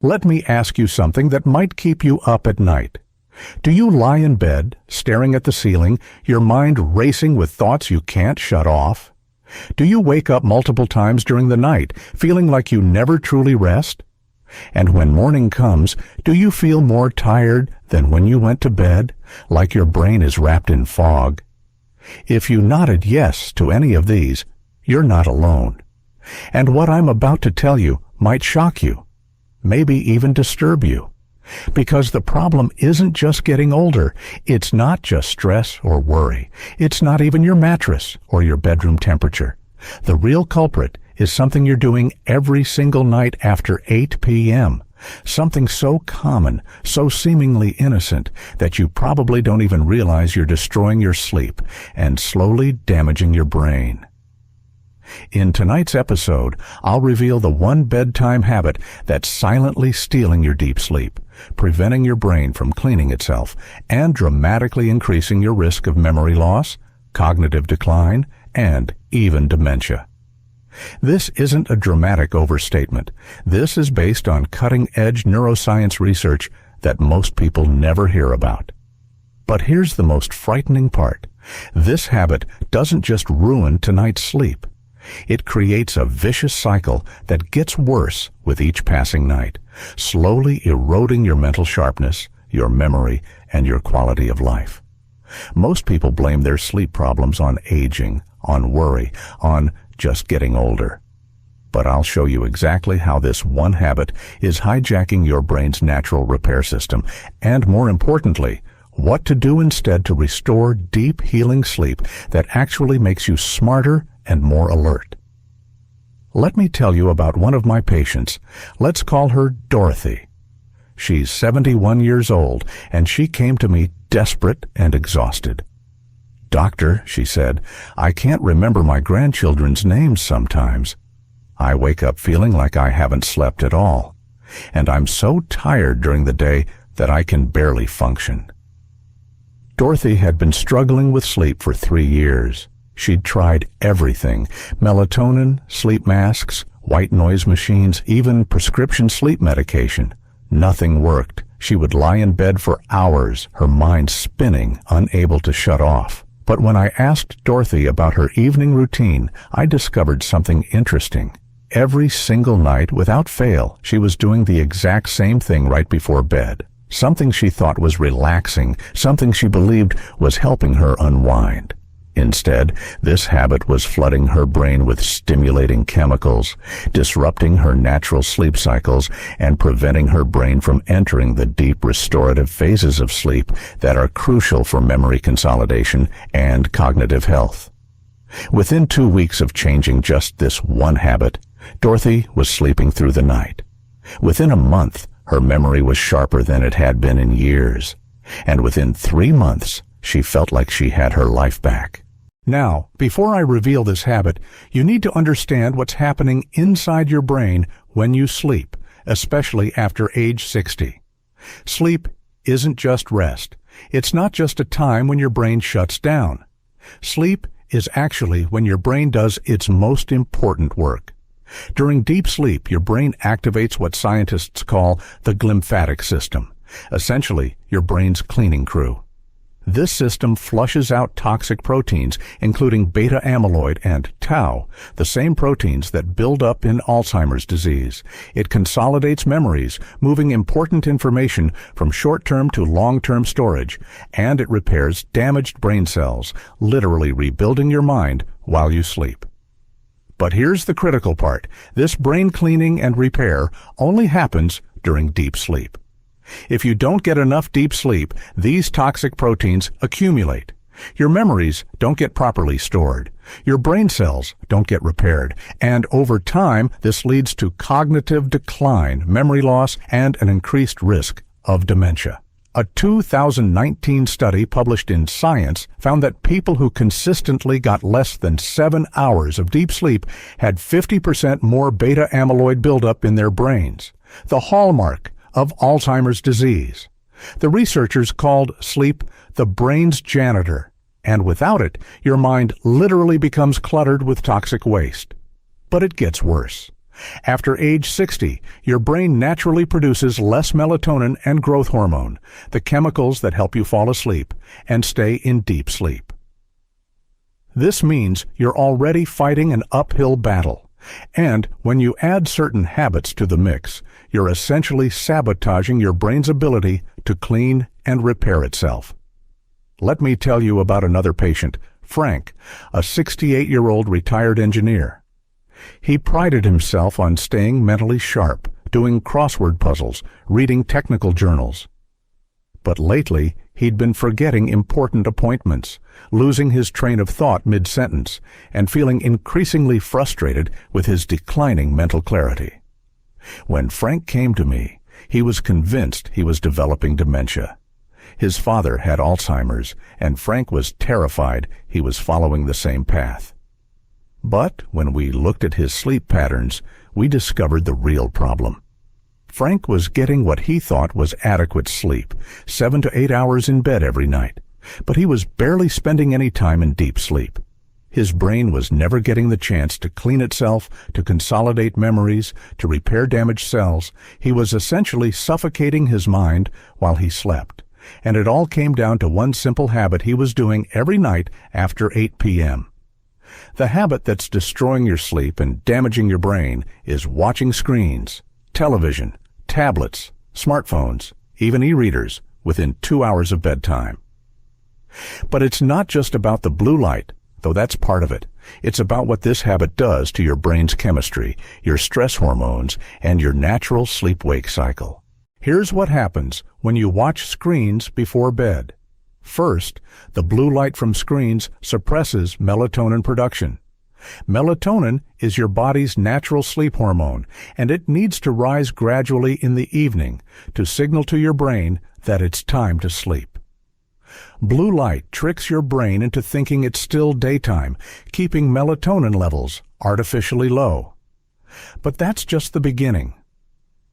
Let me ask you something that might keep you up at night. Do you lie in bed, staring at the ceiling, your mind racing with thoughts you can't shut off? Do you wake up multiple times during the night, feeling like you never truly rest? And when morning comes, do you feel more tired than when you went to bed, like your brain is wrapped in fog? If you nodded yes to any of these, you're not alone. And what I'm about to tell you might shock you, maybe even disturb you. Because the problem isn't just getting older. It's not just stress or worry. It's not even your mattress or your bedroom temperature. The real culprit is something you're doing every single night after 8 p.m. Something so common, so seemingly innocent, that you probably don't even realize you're destroying your sleep and slowly damaging your brain. In tonight's episode, I'll reveal the one bedtime habit that's silently stealing your deep sleep, preventing your brain from cleaning itself, and dramatically increasing your risk of memory loss, cognitive decline, and even dementia. This isn't a dramatic overstatement. This is based on cutting-edge neuroscience research that most people never hear about. But here's the most frightening part. This habit doesn't just ruin tonight's sleep. It creates a vicious cycle that gets worse with each passing night, slowly eroding your mental sharpness, your memory, and your quality of life. Most people blame their sleep problems on aging, on worry, on just getting older. But I'll show you exactly how this one habit is hijacking your brain's natural repair system, and more importantly, what to do instead to restore deep healing sleep that actually makes you smarter and more alert. Let me tell you about one of my patients. Let's call her Dorothy. She's 71 years old, and she came to me desperate and exhausted. "Doctor," she said, "I can't remember my grandchildren's names sometimes. I wake up feeling like I haven't slept at all, and I'm so tired during the day that I can barely function." Dorothy had been struggling with sleep for 3 years. She'd tried everything: melatonin, sleep masks, white noise machines, even prescription sleep medication. Nothing worked. She would lie in bed for hours, her mind spinning, unable to shut off. But when I asked Dorothy about her evening routine, I discovered something interesting. Every single night, without fail, she was doing the exact same thing right before bed. Something she thought was relaxing, something she believed was helping her unwind. Instead, this habit was flooding her brain with stimulating chemicals, disrupting her natural sleep cycles, and preventing her brain from entering the deep restorative phases of sleep that are crucial for memory consolidation and cognitive health. Within 2 weeks of changing just this one habit, Dorothy was sleeping through the night. Within a month, her memory was sharper than it had been in years. And within 3 months, she felt like she had her life back. Now, before I reveal this habit, you need to understand what's happening inside your brain when you sleep, especially after age 60. Sleep isn't just rest. It's not just a time when your brain shuts down. Sleep is actually when your brain does its most important work. During deep sleep, your brain activates what scientists call the glymphatic system, essentially your brain's cleaning crew. This system flushes out toxic proteins, including beta amyloid and tau, the same proteins that build up in Alzheimer's disease. It consolidates memories, moving important information from short-term to long-term storage, and it repairs damaged brain cells, literally rebuilding your mind while you sleep. But here's the critical part. This brain cleaning and repair only happens during deep sleep. If you don't get enough deep sleep, these toxic proteins accumulate. Your memories don't get properly stored. Your brain cells don't get repaired. And over time, this leads to cognitive decline, memory loss, and an increased risk of dementia. A 2019 study published in Science found that people who consistently got less than 7 hours of deep sleep had 50% more beta amyloid buildup in their brains, the hallmark of Alzheimer's disease. The researchers called sleep the brain's janitor, and without it, your mind literally becomes cluttered with toxic waste. But it gets worse. After age 60, your brain naturally produces less melatonin and growth hormone, the chemicals that help you fall asleep and stay in deep sleep. This means you're already fighting an uphill battle, and when you add certain habits to the mix, you're essentially sabotaging your brain's ability to clean and repair itself. Let me tell you about another patient, Frank, a 68-year-old retired engineer. He prided himself on staying mentally sharp, doing crossword puzzles, reading technical journals. But lately, he'd been forgetting important appointments, losing his train of thought mid-sentence, and feeling increasingly frustrated with his declining mental clarity. When Frank came to me, he was convinced he was developing dementia. His father had Alzheimer's, and Frank was terrified he was following the same path. But when we looked at his sleep patterns, we discovered the real problem. Frank was getting what he thought was adequate sleep, 7 to 8 hours in bed every night, but he was barely spending any time in deep sleep. His brain was never getting the chance to clean itself, to consolidate memories, to repair damaged cells. He was essentially suffocating his mind while he slept, and it all came down to one simple habit he was doing every night after 8 p.m. The habit that's destroying your sleep and damaging your brain is watching screens, television, tablets, smartphones, even e-readers within 2 hours of bedtime. But it's not just about the blue light, though that's part of it. It's about what this habit does to your brain's chemistry, your stress hormones, and your natural sleep-wake cycle. Here's what happens when you watch screens before bed. First, the blue light from screens suppresses melatonin production. Melatonin is your body's natural sleep hormone, and it needs to rise gradually in the evening to signal to your brain that it's time to sleep. Blue light tricks your brain into thinking it's still daytime, keeping melatonin levels artificially low. But that's just the beginning.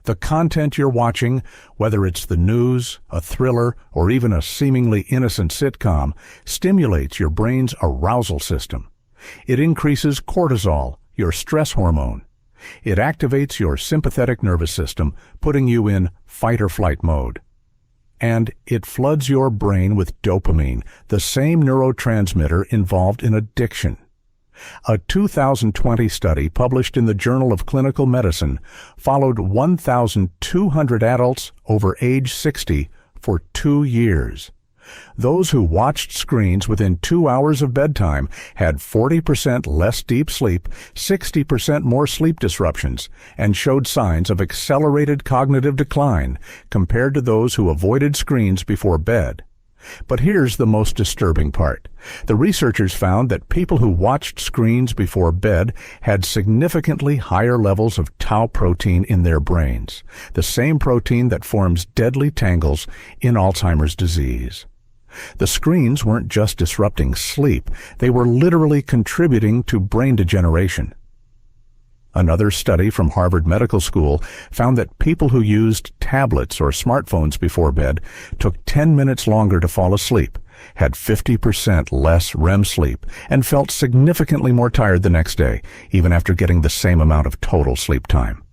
The content you're watching, whether it's the news, a thriller, or even a seemingly innocent sitcom, stimulates your brain's arousal system. It increases cortisol, your stress hormone. It activates your sympathetic nervous system, putting you in fight-or-flight mode. And it floods your brain with dopamine, the same neurotransmitter involved in addiction. A 2020 study published in the Journal of Clinical Medicine followed 1,200 adults over age 60 for 2 years. Those who watched screens within 2 hours of bedtime had 40% less deep sleep, 60% more sleep disruptions, and showed signs of accelerated cognitive decline compared to those who avoided screens before bed. But here's the most disturbing part. The researchers found that people who watched screens before bed had significantly higher levels of tau protein in their brains, the same protein that forms deadly tangles in Alzheimer's disease. The screens weren't just disrupting sleep, they were literally contributing to brain degeneration. Another study from Harvard Medical School found that people who used tablets or smartphones before bed took 10 minutes longer to fall asleep, had 50% less REM sleep, and felt significantly more tired the next day, even after getting the same amount of total sleep time.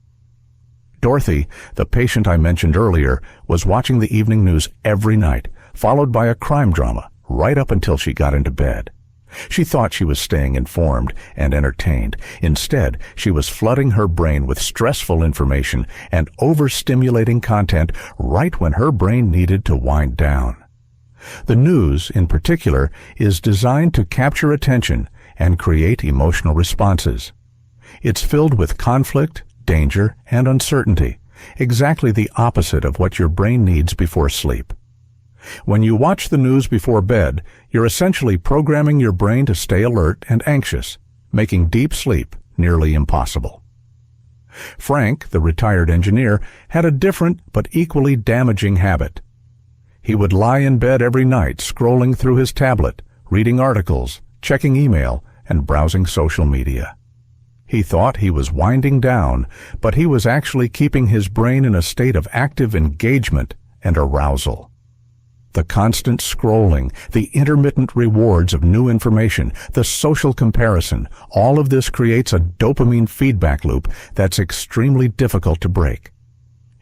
Dorothy, the patient I mentioned earlier, was watching the evening news every night, followed by a crime drama, right up until she got into bed. She thought she was staying informed and entertained. Instead, she was flooding her brain with stressful information and overstimulating content right when her brain needed to wind down. The news, in particular, is designed to capture attention and create emotional responses. It's filled with conflict, danger, and uncertainty, exactly the opposite of what your brain needs before sleep. When you watch the news before bed, you're essentially programming your brain to stay alert and anxious, making deep sleep nearly impossible. Frank, the retired engineer, had a different but equally damaging habit. He would lie in bed every night scrolling through his tablet, reading articles, checking email, and browsing social media. He thought he was winding down, but he was actually keeping his brain in a state of active engagement and arousal. The constant scrolling, the intermittent rewards of new information, the social comparison, all of this creates a dopamine feedback loop that's extremely difficult to break.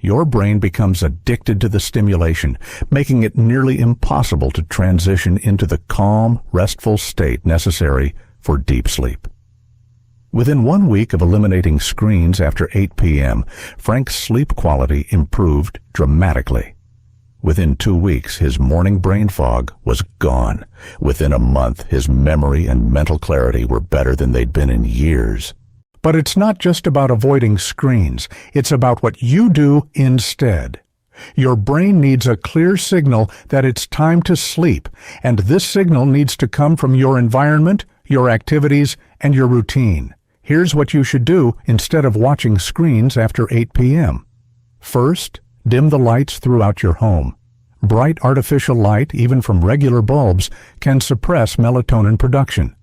Your brain becomes addicted to the stimulation, making it nearly impossible to transition into the calm, restful state necessary for deep sleep. Within 1 week of eliminating screens after 8 p.m., Frank's sleep quality improved dramatically. Within 2 weeks, his morning brain fog was gone. Within a month, his memory and mental clarity were better than they'd been in years. But it's not just about avoiding screens. It's about what you do instead. Your brain needs a clear signal that it's time to sleep, and this signal needs to come from your environment, your activities, and your routine. Here's what you should do instead of watching screens after 8 p.m. First, dim the lights throughout your home. Bright artificial light, even from regular bulbs, can suppress melatonin production.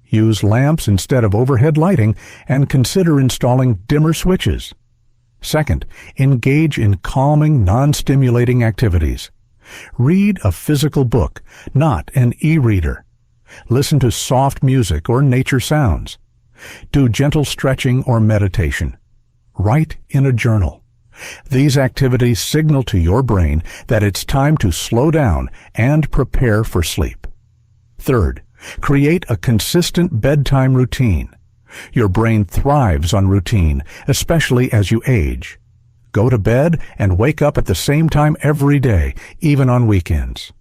Use lamps instead of overhead lighting and consider installing dimmer switches. Second, engage in calming, non-stimulating activities. Read a physical book, not an e-reader. Listen to soft music or nature sounds. Do gentle stretching or meditation. Write in a journal. These activities signal to your brain that it's time to slow down and prepare for sleep. Third, create a consistent bedtime routine. Your brain thrives on routine, especially as you age. Go to bed and wake up at the same time every day, even on weekends.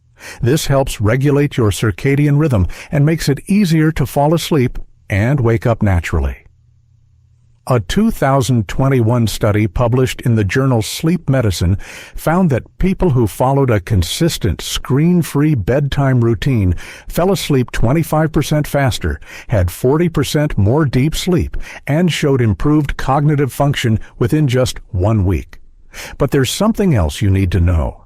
This helps regulate your circadian rhythm and makes it easier to fall asleep and wake up naturally. A 2021 study published in the journal Sleep Medicine found that people who followed a consistent screen-free bedtime routine fell asleep 25% faster, had 40% more deep sleep, and showed improved cognitive function within just 1 week. But there's something else you need to know.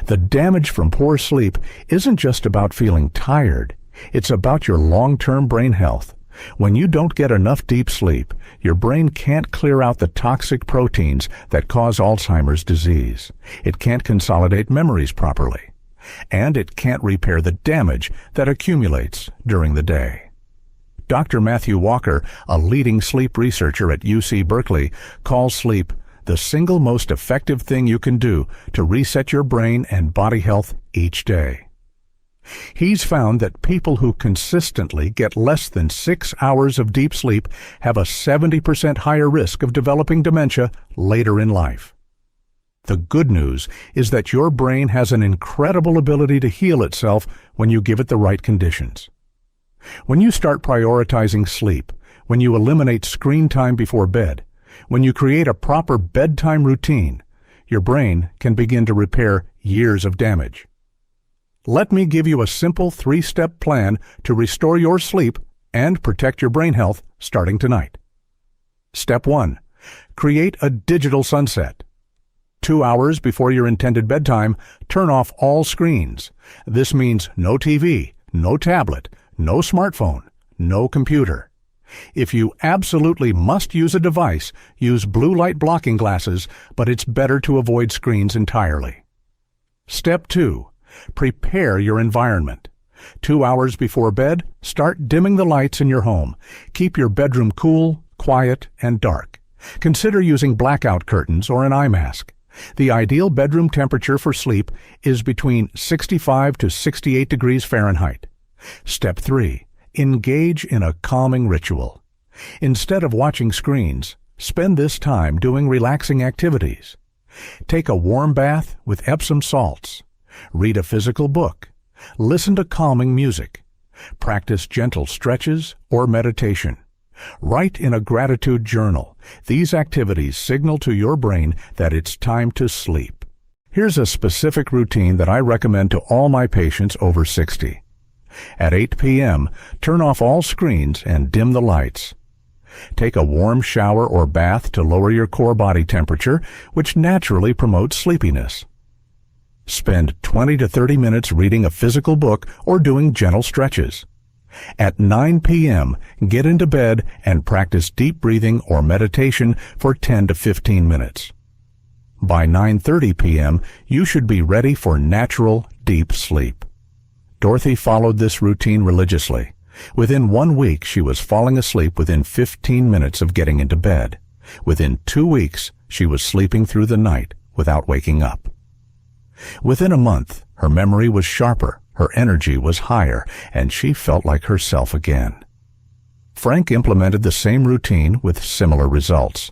The damage from poor sleep isn't just about feeling tired. It's about your long-term brain health. When you don't get enough deep sleep, your brain can't clear out the toxic proteins that cause Alzheimer's disease. It can't consolidate memories properly. And it can't repair the damage that accumulates during the day. Dr. Matthew Walker, a leading sleep researcher at UC Berkeley, calls sleep the single most effective thing you can do to reset your brain and body health each day. He's found that people who consistently get less than 6 hours of deep sleep have a 70% higher risk of developing dementia later in life. The good news is that your brain has an incredible ability to heal itself when you give it the right conditions. When you start prioritizing sleep, when you eliminate screen time before bed, when you create a proper bedtime routine, your brain can begin to repair years of damage. Let me give you a simple 3-step plan to restore your sleep and protect your brain health starting tonight. Step 1. Create a digital sunset. 2 hours before your intended bedtime, turn off all screens. This means no TV, no tablet, no smartphone, no computer. If you absolutely must use a device, use blue light blocking glasses, but it's better to avoid screens entirely. Step 2. Prepare your environment. 2 hours before bed, start dimming the lights in your home. Keep your bedroom cool, quiet, and dark. Consider using blackout curtains or an eye mask. The ideal bedroom temperature for sleep is between 65 to 68 degrees Fahrenheit. Step 3. Engage in a calming ritual. Instead of watching screens, spend this time doing relaxing activities. Take a warm bath with Epsom salts. Read a physical book. Listen to calming music. Practice gentle stretches or meditation. Write in a gratitude journal. These activities signal to your brain that it's time to sleep. Here's a specific routine that I recommend to all my patients over 60. At 8 p.m., turn off all screens and dim the lights. Take a warm shower or bath to lower your core body temperature, which naturally promotes sleepiness. Spend 20 to 30 minutes reading a physical book or doing gentle stretches. At 9 p.m., get into bed and practice deep breathing or meditation for 10 to 15 minutes. By 9:30 p.m., you should be ready for natural, deep sleep. Dorothy followed this routine religiously. Within 1 week, she was falling asleep within 15 minutes of getting into bed. Within 2 weeks, she was sleeping through the night without waking up. Within a month, her memory was sharper, her energy was higher, and she felt like herself again. Frank implemented the same routine with similar results.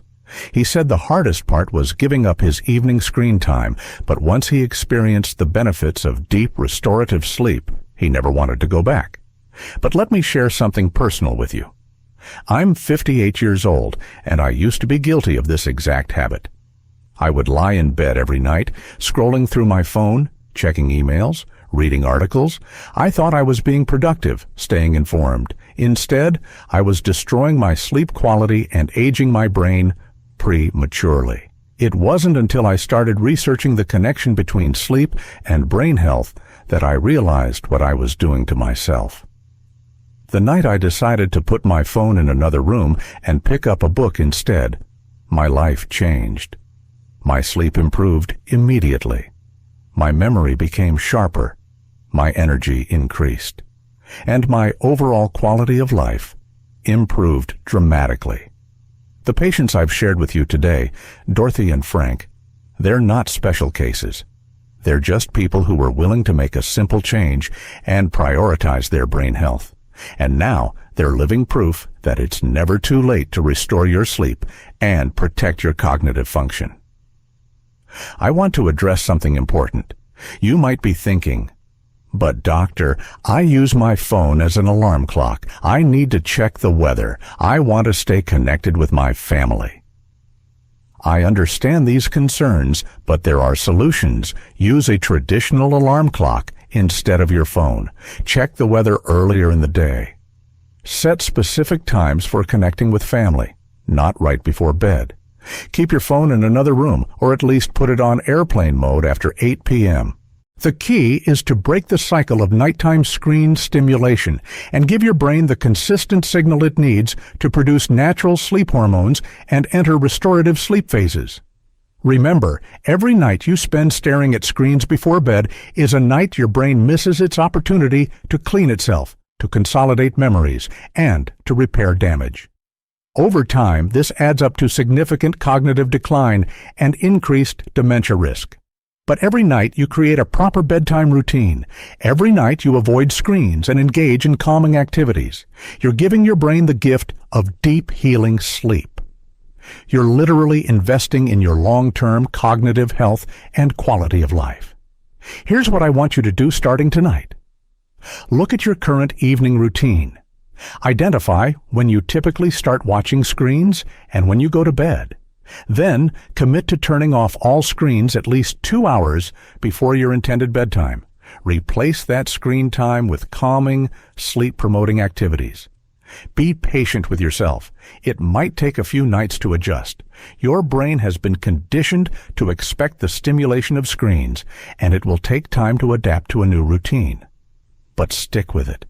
He said the hardest part was giving up his evening screen time, but once he experienced the benefits of deep restorative sleep, he never wanted to go back. But let me share something personal with you. I'm 58 years old, and I used to be guilty of this exact habit. I would lie in bed every night, scrolling through my phone, checking emails, reading articles. I thought I was being productive, staying informed. Instead, I was destroying my sleep quality and aging my brain prematurely. It wasn't until I started researching the connection between sleep and brain health that I realized what I was doing to myself. The night I decided to put my phone in another room and pick up a book instead, my life changed. My sleep improved immediately. My memory became sharper. My energy increased. And my overall quality of life improved dramatically. The patients I've shared with you today, Dorothy and Frank, they're not special cases. They're just people who were willing to make a simple change and prioritize their brain health. And now they're living proof that it's never too late to restore your sleep and protect your cognitive function. I want to address something important. You might be thinking, "But doctor, I use my phone as an alarm clock. I need to check the weather. I want to stay connected with my family." I understand these concerns, but there are solutions. Use a traditional alarm clock instead of your phone. Check the weather earlier in the day. Set specific times for connecting with family, not right before bed. Keep your phone in another room, or at least put it on airplane mode after 8 p.m. The key is to break the cycle of nighttime screen stimulation and give your brain the consistent signal it needs to produce natural sleep hormones and enter restorative sleep phases. Remember, every night you spend staring at screens before bed is a night your brain misses its opportunity to clean itself, to consolidate memories, and to repair damage. Over time, this adds up to significant cognitive decline and increased dementia risk. But every night you create a proper bedtime routine. Every night you avoid screens and engage in calming activities. You're giving your brain the gift of deep healing sleep. You're literally investing in your long-term cognitive health and quality of life. Here's what I want you to do starting tonight. Look at your current evening routine. Identify when you typically start watching screens and when you go to bed. Then, commit to turning off all screens at least 2 hours before your intended bedtime. Replace that screen time with calming, sleep-promoting activities. Be patient with yourself. It might take a few nights to adjust. Your brain has been conditioned to expect the stimulation of screens, and it will take time to adapt to a new routine. But stick with it.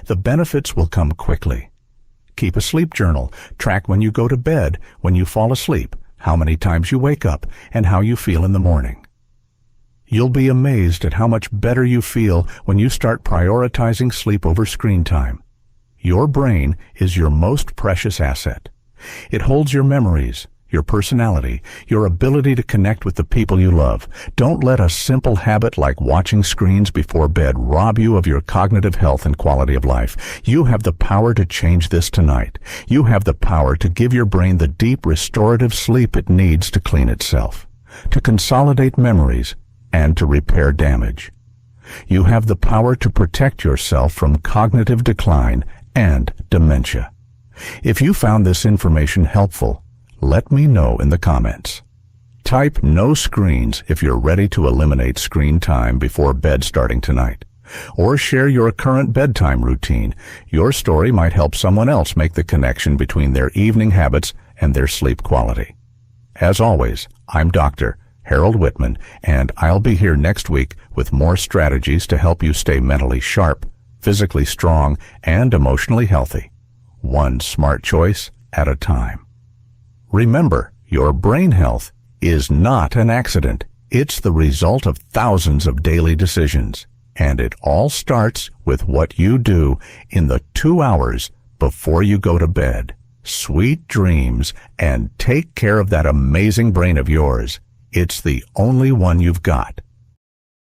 The benefits will come quickly. Keep a sleep journal. Track when you go to bed, when you fall asleep, how many times you wake up, and how you feel in the morning. You'll be amazed at how much better you feel when you start prioritizing sleep over screen time. Your brain is your most precious asset. It holds your memories, your personality, your ability to connect with the people you love. Don't let a simple habit like watching screens before bed rob you of your cognitive health and quality of life. You have the power to change this tonight. You have the power to give your brain the deep restorative sleep it needs to clean itself, to consolidate memories, and to repair damage. You have the power to protect yourself from cognitive decline and dementia. If you found this information helpful, let me know in the comments. Type "no screens" if you're ready to eliminate screen time before bed starting tonight. Or share your current bedtime routine. Your story might help someone else make the connection between their evening habits and their sleep quality. As always, I'm Dr. Harold Whitman, and I'll be here next week with more strategies to help you stay mentally sharp, physically strong, and emotionally healthy. One smart choice at a time. Remember, your brain health is not an accident. It's the result of thousands of daily decisions. And it all starts with what you do in the 2 hours before you go to bed. Sweet dreams, and take care of that amazing brain of yours. It's the only one you've got.